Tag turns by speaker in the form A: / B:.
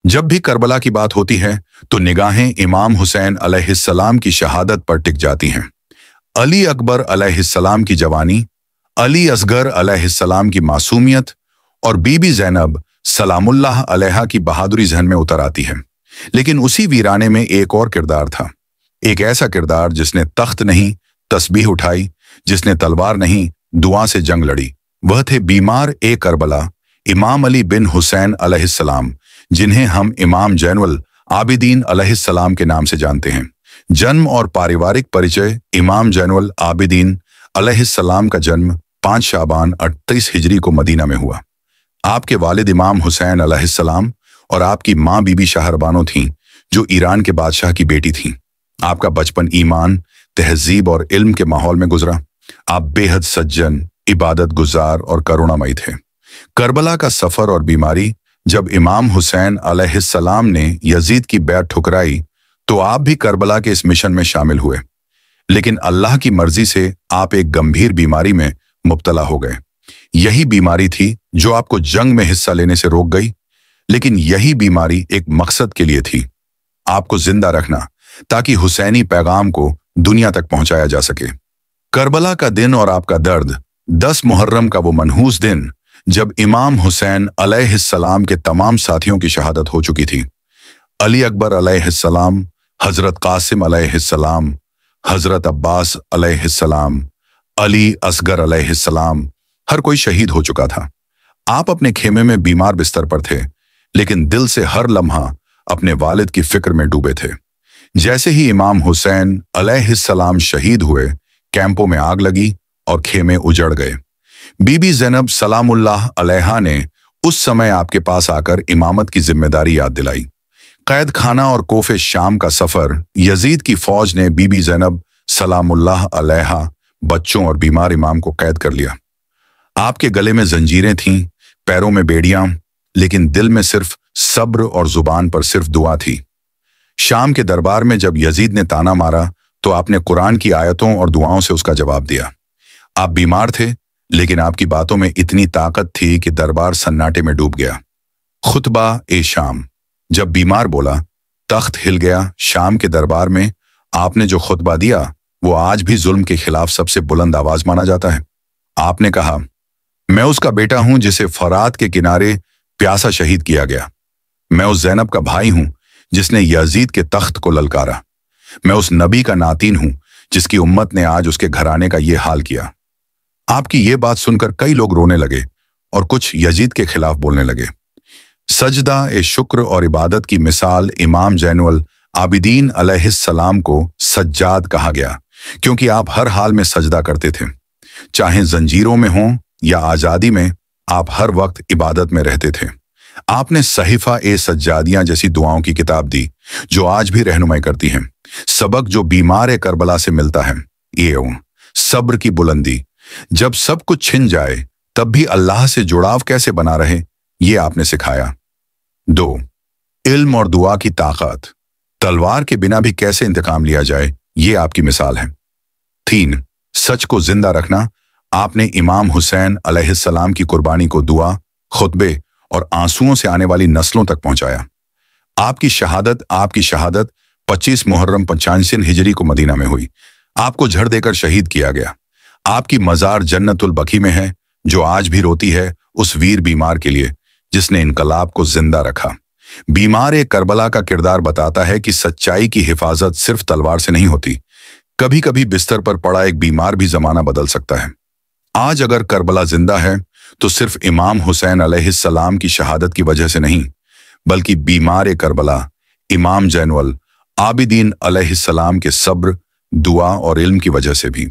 A: जब भी करबला की बात होती है तो निगाहें इमाम हुसैन अलैहिस्सलाम की शहादत पर टिक जाती हैं। अली अकबर अलैहिस्सलाम की जवानी, अली असगर अलैहिस्सलाम की मासूमियत और बीबी ज़ैनब सलामुल्लाह अलैहा की बहादुरी ज़हन में उतर आती है। लेकिन उसी वीराने में एक और किरदार था, एक ऐसा किरदार जिसने तख्त नहीं तस्बीह उठाई, जिसने तलवार नहीं दुआ से जंग लड़ी। वह थे बीमार ए करबला इमाम अली बिन हुसैन अलैहिस्सलाम, जिन्हें हम इमाम जैनुल आबिदीन अलैहिस्सलाम के नाम से जानते हैं। जन्म और पारिवारिक परिचय। इमाम जैनुल आबिदीन अलैहिस्सलाम का जन्म 5 शाबान 38 हिजरी को मदीना में हुआ। आपके वालिद इमाम हुसैन अलैहिस्सलाम और आपकी माँ बीबी शाहरबानो थीं, जो ईरान के बादशाह की बेटी थीं। आपका बचपन ईमान, तहजीब और इल्म के माहौल में गुजरा। आप बेहद सज्जन, इबादत गुजार और करुणामयी थे। करबला का सफर और बीमारी। जब इमाम हुसैन अलैहिस्सलाम ने यजीद की बैत ठुकराई तो आप भी करबला के इस मिशन में शामिल हुए। लेकिन अल्लाह की मर्जी से आप एक गंभीर बीमारी में मुब्तला हो गए। यही बीमारी थी जो आपको जंग में हिस्सा लेने से रोक गई। लेकिन यही बीमारी एक मकसद के लिए थी, आपको जिंदा रखना, ताकि हुसैनी पैगाम को दुनिया तक पहुंचाया जा सके। करबला का दिन और आपका दर्द। 10 मुहर्रम का वो मनहूस दिन जब इमाम हुसैन अलैहिस्सलाम के तमाम साथियों की शहादत हो चुकी थी। अली अकबर अलैहिस्सलाम, हजरत कासिम अलैहिस्सलाम, हजरत अब्बास अलैहिस्सलाम, अली असगर अलैहिस्सलाम, हर कोई शहीद हो चुका था। आप अपने खेमे में बीमार बिस्तर पर थे, लेकिन दिल से हर लम्हा अपने वालिद की फिक्र में डूबे थे। जैसे ही इमाम हुसैन अलैहिस्सलाम शहीद हुए, कैंपों में आग लगी और खेमे उजड़ गए। बीबी ज़ैनब सलामुल्लाह अलैहा ने उस समय आपके पास आकर इमामत की जिम्मेदारी याद दिलाई। कैद खाना और कोफे शाम का सफर। यजीद की फौज ने बीबी ज़ैनब सलामुल्लाह अलैहा, बच्चों और बीमार इमाम को कैद कर लिया। आपके गले में जंजीरें थीं, पैरों में बेड़ियां, लेकिन दिल में सिर्फ सब्र और जुबान पर सिर्फ दुआ थी। शाम के दरबार में जब यजीद ने ताना मारा तो आपने कुरान की आयतों और दुआओं से उसका जवाब दिया। आप बीमार थे, लेकिन आपकी बातों में इतनी ताकत थी कि दरबार सन्नाटे में डूब गया। खुतबा ए शाम। जब बीमार बोला, तख्त हिल गया। शाम के दरबार में आपने जो खुतबा दिया वो आज भी जुल्म के खिलाफ सबसे बुलंद आवाज माना जाता है। आपने कहा, मैं उसका बेटा हूं जिसे फरात के किनारे प्यासा शहीद किया गया। मैं उस ज़ैनब का भाई हूं जिसने यजीद के तख्त को ललकारा। मैं उस नबी का नातीन हूं जिसकी उम्मत ने आज उसके घराने का ये हाल किया। आपकी ये बात सुनकर कई लोग रोने लगे और कुछ यजीद के खिलाफ बोलने लगे। सजदा ए शुक्र और इबादत की मिसाल। इमाम जैनुल आबिदीन अलैहिस्सलाम को सज्जाद कहा गया क्योंकि आप हर हाल में सजदा करते थे। चाहे जंजीरों में हों या आज़ादी में, आप हर वक्त इबादत में रहते थे। आपने सहीफा ए सज्जादियां जैसी दुआओं की किताब दी जो आज भी रहनुमाई करती हैं। सबक जो बीमार ए करबला से मिलता है, ये सब्र की बुलंदी। जब सब कुछ छिन जाए तब भी अल्लाह से जुड़ाव कैसे बना रहे, ये आपने सिखाया। 2. इल्म और दुआ की ताकत। तलवार के बिना भी कैसे इंतकाम लिया जाए, ये आपकी मिसाल है। 3. सच को जिंदा रखना। आपने इमाम हुसैन अलैहिस्सलाम की कुर्बानी को दुआ, खुतबे और आंसुओं से आने वाली नस्लों तक पहुंचाया। आपकी शहादत 25 मुहर्रम 85 हिजरी को मदीना में हुई। आपको झड़ देकर शहीद किया गया। आपकी मजार जन्नतुल बकी में है, जो आज भी रोती है उस वीर बीमार के लिए जिसने इनकलाब को जिंदा रखा। बीमार ए करबला का किरदार बताता है कि सच्चाई की हिफाजत सिर्फ तलवार से नहीं होती। कभी कभी बिस्तर पर पड़ा एक बीमार भी जमाना बदल सकता है। आज अगर करबला जिंदा है तो सिर्फ इमाम हुसैन अलैहिस्सलाम की शहादत की वजह से नहीं, बल्कि बीमार ए करबला इमाम जैनुल आबिदीन अलैहिस्सलाम के सब्र, दुआ और इल्म की वजह से भी।